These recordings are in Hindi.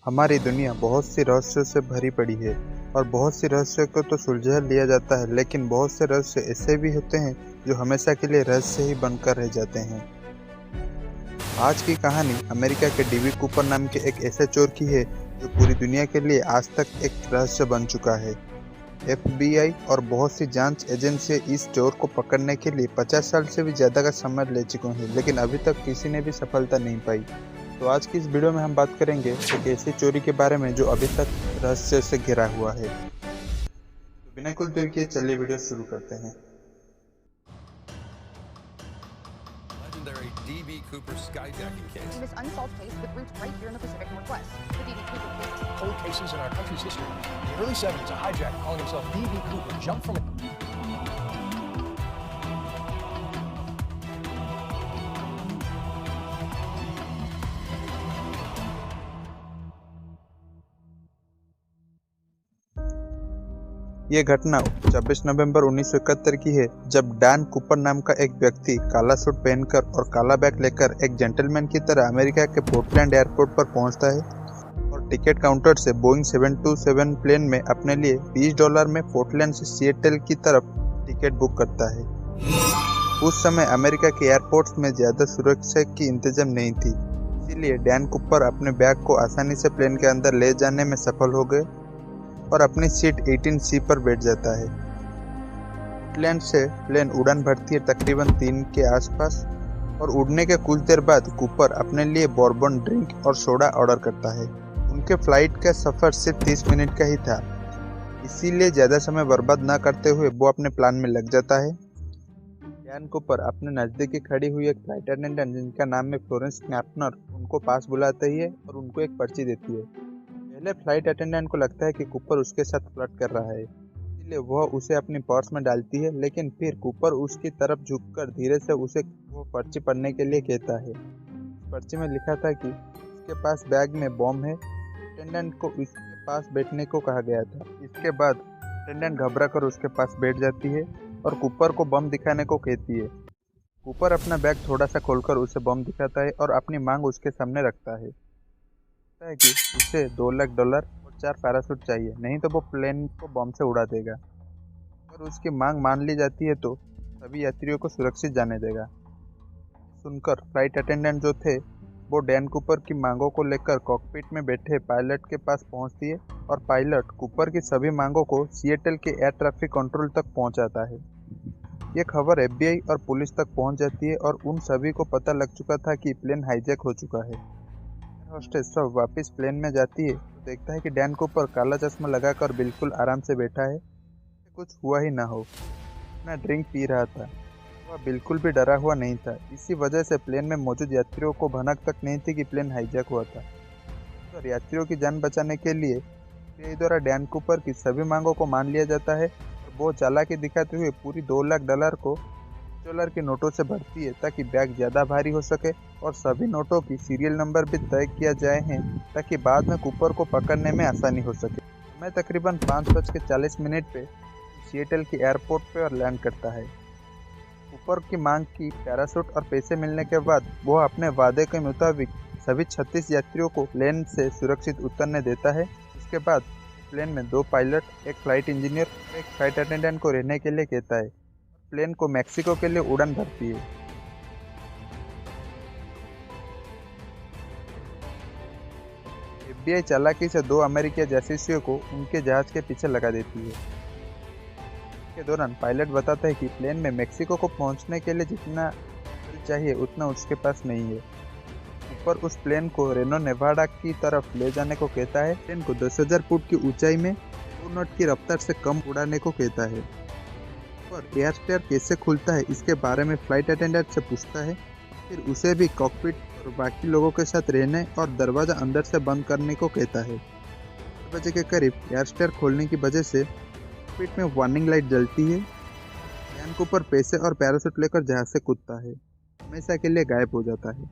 हमारी दुनिया बहुत सी रहस्यों से भरी पड़ी है और बहुत सी रहस्यों को तो सुलझा लिया जाता है, लेकिन बहुत से रहस्य ऐसे भी होते हैं जो हमेशा के लिए रहस्य ही बनकर रह जाते हैं। आज की कहानी अमेरिका के डीबी कूपर नाम के एक ऐसे चोर की है जो पूरी दुनिया के लिए आज तक एक रहस्य बन चुका है। एफबीआई और बहुत सी जांच एजेंसियां इस चोर को पकड़ने के लिए 50 साल से भी ज्यादा का समय ले चुके हैं, लेकिन अभी तक किसी ने भी सफलता नहीं पाई। तो आज की इस वीडियो में हम बात करेंगे एक ऐसी चोरी के बारे में जो अभी तक रहस्य से घिरा हुआ है। तो बिना कुछ देर किए चलिए वीडियो शुरू करते हैं। Legendary D.B. Cooper skyjacking case. This unsolved case with roots right here in the Pacific Northwest. The D.B. Cooper case. Cold cases in our country's history. In the early 70s, a hijacker calling himself D.B. Cooper jumped from a... ये घटना 26 नवंबर 1971 की है, जब डैन कूपर नाम का एक व्यक्ति काला सूट पहनकर और काला बैग लेकर एक जेंटलमैन की तरह अमेरिका के पोर्टलैंड एयरपोर्ट पर पहुंचता है और टिकट काउंटर से बोइंग 727 प्लेन में अपने लिए $20 में पोर्टलैंड से सिएटल की तरफ टिकट बुक करता है। उस समय अमेरिका के एयरपोर्ट्स में ज्यादा सुरक्षा की इंतजाम नहीं थी, इसीलिए डैन कूपर अपने बैग को आसानी से प्लेन के अंदर ले जाने में सफल हो गए और अपनी सीट 18C पर बैठ जाता है। पोर्टलैंड से प्लेन उड़ान भरती है तकरीबन 3 के आसपास और उड़ने के कुछ देर बाद कूपर अपने लिए बॉर्बन ड्रिंक और सोडा ऑर्डर करता है। उनके फ्लाइट का सफर सिर्फ 30 मिनट का ही था, इसीलिए ज्यादा समय बर्बाद न करते हुए वो अपने प्लान में लग जाता है। डैन कूपर अपने नजदीक खड़ी हुई एक फ्लाइट अटेंडेंट जिनका नाम है फ्लोरेंस कैप्नर, उनको पास बुलाती है और उनको एक पर्ची देती है। पहले फ्लाइट अटेंडेंट को लगता है कि कूपर उसके साथ फ्लर्ट कर रहा है, इसलिए वह उसे अपनी पर्स में डालती है, लेकिन फिर कूपर उसकी तरफ झुककर धीरे से उसे वो पर्ची पढ़ने के लिए कहता है। पर्ची में लिखा था कि उसके पास बैग में बॉम्ब है। अटेंडेंट को उसके पास बैठने को कहा गया था। इसके बाद अटेंडेंट घबरा कर उसके पास बैठ जाती है और कूपर को बम दिखाने को कहती है। कूपर अपना बैग थोड़ा सा खोलकर उसे बम दिखाता है और अपनी मांग उसके सामने रखता है कि उसे $2 लाख और 4 पैराशूट चाहिए, नहीं तो वो प्लेन को बम से उड़ा देगा। अगर उसकी मांग मान ली जाती है तो सभी यात्रियों को सुरक्षित जाने देगा। सुनकर फ्लाइट अटेंडेंट जो थे वो डैन कूपर की मांगों को लेकर कॉकपिट में बैठे पायलट के पास पहुंचती है और पायलट कूपर की सभी मांगों को सिएटल के एयर ट्रैफिक कंट्रोल तक पहुंचाता है। ये खबर एफबीआई और पुलिस तक पहुंच जाती है और उन सभी को पता लग चुका था कि प्लेन हाईजैक हो चुका है। होस्टेस सब वापस प्लेन में जाती है तो देखता है कि डैन कूपर काला चश्मा लगाकर बिल्कुल आराम से बैठा है, कुछ हुआ ही ना हो। अपना ड्रिंक पी रहा था, वह बिल्कुल भी डरा हुआ नहीं था। इसी वजह से प्लेन में मौजूद यात्रियों को भनक तक नहीं थी कि प्लेन हाईजैक हुआ था। तो यात्रियों की जान बचाने के लिए एफबीआई द्वारा डैन कूपर की सभी मांगों को मान लिया जाता है और वो चालाकी दिखाते हुए पूरी $2 लाख को $1 के नोटों से भरती है ताकि बैग ज़्यादा भारी हो सके और सभी नोटों की सीरियल नंबर भी तय किया जाए हैं ताकि बाद में कूपर को पकड़ने में आसानी हो सके। समय तकरीबन 5:40 पे सिएटल के एयरपोर्ट पर लैंड करता है। कूपर की मांग की पैराशूट और पैसे मिलने के बाद वह अपने वादे के मुताबिक सभी 36 यात्रियों को प्लेन से सुरक्षित उतरने देता है। इसके बाद प्लेन में 2 पायलट, एक फ्लाइट इंजीनियर और एक फ्लाइट अटेंडेंट को रहने के लिए कहता है। प्लेन को मैक्सिको के लिए उड़ान भरती है। एफबीआई चालाकी से 2 अमेरिकी जासूसियों को उनके जहाज के पीछे लगा देती है। के दौरान पायलट बताता है कि प्लेन में मैक्सिको को पहुंचने के लिए जितना तेल चाहिए उतना उसके पास नहीं है। ऊपर उस प्लेन को रेनो नेवाडा की तरफ ले जाने को कहता है। प्लेन को 10,000 फुट की ऊंचाई में 2 नॉट की रफ्तार से कम उड़ाने को कहता है। और एयर स्टेयर कैसे खुलता है इसके बारे में फ्लाइट अटेंडेंट से पूछता है। फिर उसे भी कॉकपिट और बाकी लोगों के साथ रहने और दरवाज़ा अंदर से बंद करने को कहता है। 4 बजे के करीब एयर स्टेयर खोलने की वजह से कॉकपिट में वार्निंग लाइट जलती है। डैन कूपर पैसे और पैराशूट लेकर जहाज से कूदता है, हमेशा के लिए गायब हो जाता है।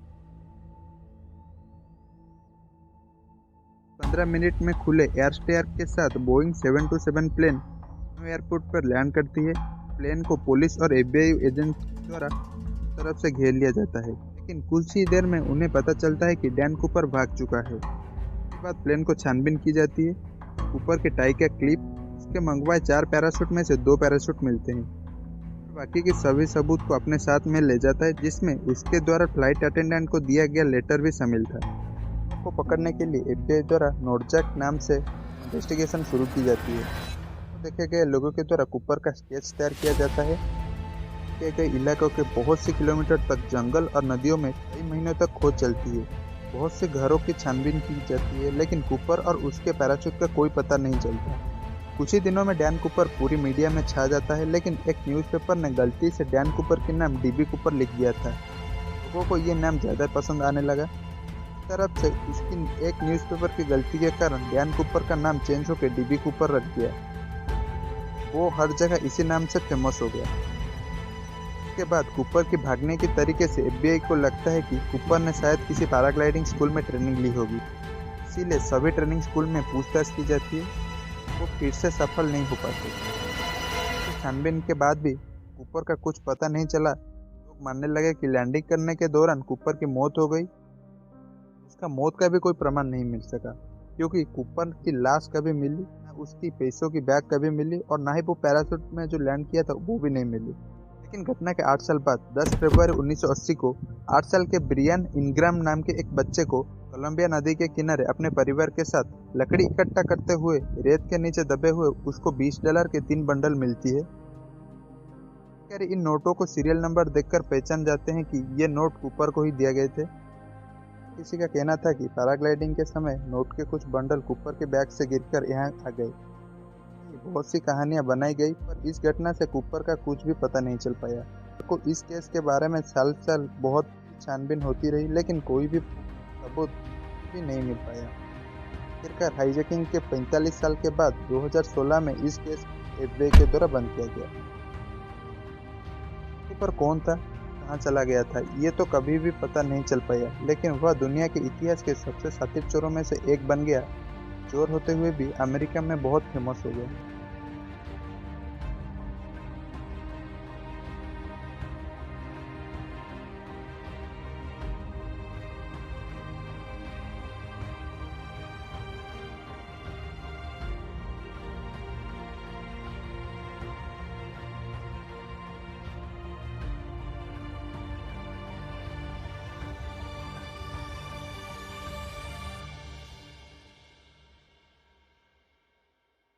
15 मिनट में खुले एयर स्टेयर के साथ बोइंग 727 प्लेन एयरपोर्ट पर लैंड करती है। प्लेन को पुलिस और एफबीआई एजेंट द्वारा तरफ से घेर लिया जाता है, लेकिन कुछ ही देर में उन्हें पता चलता है कि डैन कूपर भाग चुका है। उसके बाद प्लेन को छानबीन की जाती है। कूपर के टाई का क्लिप, उसके मंगवाए 4 पैराशूट में से 2 पैराशूट मिलते हैं। बाकी के सभी सबूत को अपने साथ में ले जाता है, जिसमें उसके द्वारा फ्लाइट अटेंडेंट को दिया गया लेटर भी शामिल था। को पकड़ने के लिए FBI द्वारा नोरजैक नाम से इन्वेस्टिगेशन शुरू की जाती है। तो देखे गए लोगों के द्वारा कूपर का स्केच तैयार किया जाता है। किए गए इलाकों के बहुत से किलोमीटर तक जंगल और नदियों में कई महीनों तक खोज चलती है। बहुत से घरों की छानबीन की जाती है, लेकिन कूपर और उसके पैराशूट का कोई पता नहीं चलता। कुछ ही दिनों में डैन कूपर पूरी मीडिया में छा जाता है, लेकिन एक न्यूज़पेपर ने गलती से डैन कूपर के नाम DB कूपर लिख दिया था। लोगों को ये नाम ज़्यादा पसंद आने लगा। इस तरफ से उसकी एक न्यूज़पेपर की गलती के कारण डैन कूपर का नाम चेंज होकर DB कूपर रख दिया। वो हर जगह इसी नाम से फेमस हो गया। इसके बाद कूपर की भागने के तरीके से FBI को लगता है कि कूपर ने शायद किसी पैराग्लाइडिंग स्कूल में ट्रेनिंग ली होगी, इसीलिए सभी ट्रेनिंग स्कूल में पूछताछ की जाती है। वो फिर से सफल नहीं हो पाते। तो छानबीन के बाद भी कूपर का कुछ पता नहीं चला। लोग मानने लगे कि लैंडिंग करने के दौरान कूपर की मौत हो गई। उसका मौत का भी कोई प्रमाण नहीं मिल सका, क्योंकि कूपर की लाश कभी मिली ना, उसकी पैसों की बैग कभी मिली, और ना ही वो पैराशूट में जो लैंड किया था वो भी नहीं मिली। लेकिन घटना के 8 साल बाद 10 फरवरी 1980 को 8 साल के ब्रियन इनग्राम नाम के एक बच्चे को कोलंबिया नदी के किनारे अपने परिवार के साथ लकड़ी इकट्ठा करते हुए रेत के नीचे दबे हुए उसको $20 के 3 बंडल मिलती है। इन नोटों को सीरियल नंबर देखकर पहचान जाते हैं कि ये नोट कूपर को ही दिए गए थे। किसी का कहना था कि पैराग्लाइडिंग के समय नोट के कुछ बंडल कूपर के बैग से गिरकर यहाँ आ गए। बहुत सी कहानियां बनाई गई, पर इस घटना से कूपर का कुछ भी पता नहीं चल पाया। को इस केस के बारे में साल बहुत छानबीन होती रही, लेकिन कोई भी सबूत भी नहीं मिल पाया। आखिरकार हाईजैकिंग के 45 साल के बाद 2016 में इस केस FBI के द्वारा बंद किया गया। कूपर कौन था, कहाँ चला गया था, ये तो कभी भी पता नहीं चल पाया, लेकिन वह दुनिया के इतिहास के सबसे शातिर चोरों में से एक बन गया। चोर होते हुए भी अमेरिका में बहुत फेमस हो गया।